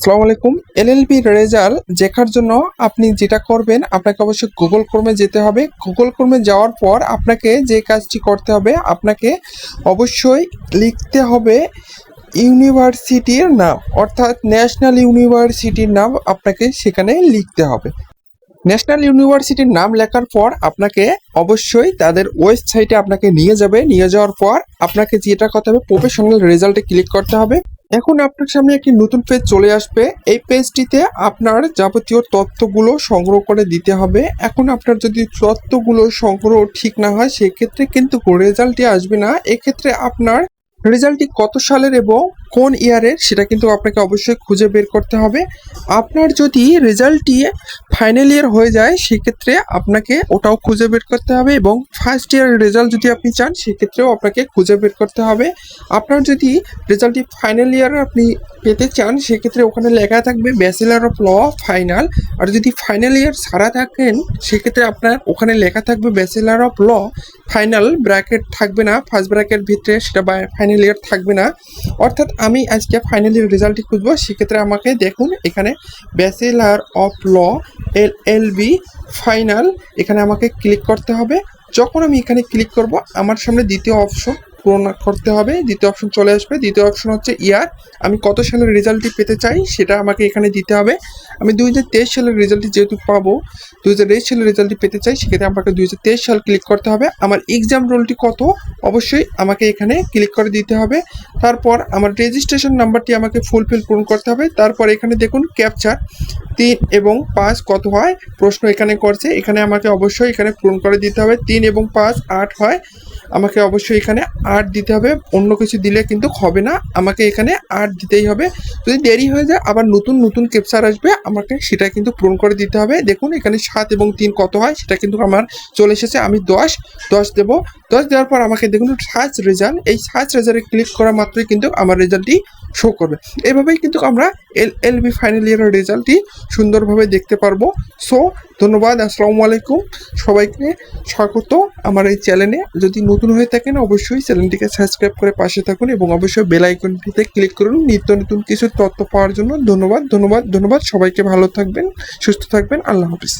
আসসালামু আলাইকুম। LLB result দেখার জন্য আপনি যেটা করবেন, আপনাকে অবশ্যই গুগল ক্রোমে যেতে হবে। গুগল ক্রোমে যাওয়ার পর আপনাকে যে কাজটি করতে হবে, আপনাকে অবশ্যই লিখতে হবে ইউনিভার্সিটির নাম, অর্থাৎ ন্যাশনাল ইউনিভার্সিটির নাম আপনাকে সেখানে লিখতে হবে। ন্যাশনাল ইউনিভার্সিটির নাম লেখার পর আপনাকে অবশ্যই তাদের ওয়েবসাইটে আপনাকে নিয়ে যাবে। নিয়ে যাওয়ার পর আপনাকে যেটা করতে হবে, প্রফেশনাল রেজাল্টে ক্লিক করতে হবে। এখন আপনার সামনে একটি নতুন পেজ চলে আসবে। এই পেজটিতে আপনার যাবতীয় তথ্যগুলো সংগ্রহ করে দিতে হবে। এখন আপনার যদি তথ্যগুলো সংগ্রহ ঠিক না হয়, সেক্ষেত্রে কিন্তু রেজাল্টটি আসবে না। এক্ষেত্রে আপনার রেজাল্টটি কত সালের এবং কোন ইয়ারের সেটা কিন্তু আপনাকে অবশ্যই খুঁজে বের করতে হবে। আপনার যদি রেজাল্টটি ফাইনাল ইয়ার হয়ে যায়, সেক্ষেত্রে আপনাকে ওটাও খুঁজে বের করতে হবে, এবং ফার্স্ট ইয়ারের রেজাল্ট যদি আপনি চান, সেক্ষেত্রেও আপনাকে খুঁজে বের করতে হবে। আপনার যদি রেজাল্টটি ফাইনাল ইয়ার আপনি পেতে চান, সেক্ষেত্রে ওখানে লেখা থাকবে ব্যাচেলার অফ ল ফাইনাল। আর যদি ফাইনাল ইয়ার ছাড়া থাকেন, সেক্ষেত্রে আপনার ওখানে লেখা থাকবে bachelor of law final, bracket থাকবে না, ফার্স্ট ব্র্যাকেট ভিতরে সেটা ফাইনাল ইয়ার থাকবে না। অর্থাৎ আমি আজকে ফাইনাল ইয়ার রেজাল্টটি খুঁজবো, সেক্ষেত্রে আমাকে দেখুন এখানে bachelor of law LLB final, এখানে আমাকে ক্লিক করতে হবে। যখন আমি এখানে ক্লিক করব, আমার সামনে দ্বিতীয় অপশন পূরণ করতে হবে। দ্বিতীয় অপশন চলে আসবে। দ্বিতীয় অপশন হচ্ছে ইয়ার, আমি কত সালের রেজাল্টটি পেতে চাই সেটা আমাকে এখানে দিতে হবে। আমি 2023 সালের রেজাল্টটি যেহেতু পাবো, 2023 সালের রেজাল্টটি পেতে চাই, সেক্ষেত্রে আমাকে 2023 সাল ক্লিক করতে হবে। আমার এক্সাম রোলটি কত অবশ্যই আমাকে এখানে ক্লিক করে দিতে হবে। তারপর আমার রেজিস্ট্রেশন নাম্বারটি আমাকে ফুলফিল পূরণ করতে হবে। তারপর এখানে দেখুন ক্যাপচার 3 এবং 5 কত হয় প্রশ্ন এখানে করছে, এখানে আমাকে অবশ্যই এখানে পূরণ করে দিতে হবে। 3 এবং 5 8 হয়, আমাকে অবশ্যই এখানে 8 দিতে হবে। অন্য কিছু দিলে কিন্তু হবে না, আমাকে এখানে 8 দিতেই হবে। যদি দেরি হয়ে যায়, আবার নতুন ক্যাপচার আসবে, আমাকে সেটা কিন্তু পূরণ করে দিতে হবে। দেখুন এখানে 7 এবং 3 কত হয় সেটা কিন্তু আমার চলে এসেছে। আমি 10 দেব। 10 দেওয়ার পর আমাকে দেখুন সার্চ রেজাল্ট, এই সার্চ রেজাল্টে ক্লিক করা মাত্রই কিন্তু আমার রেজাল্টটি শো করবে। এভাবেই কিন্তু আমরা এলএলবি ফাইনাল ইয়ারের রেজাল্টটি সুন্দরভাবে দেখতে পারবো। সো ধন্যবাদ, আসসালামু আলাইকুম। সবাইকে স্বাগত আমার এই চ্যানেলে। যদি নতুন হয়ে থাকেন, অবশ্যই চ্যানেলটিকে সাবস্ক্রাইব করে পাশে থাকুন, এবং অবশ্যই বেল আইকনটিতে ক্লিক করুন নিত্য নতুন কিছু তথ্য পাওয়ার জন্য। ধন্যবাদ। সবাইকে ভালো থাকবেন, সুস্থ থাকবেন। আল্লাহ হাফিজ।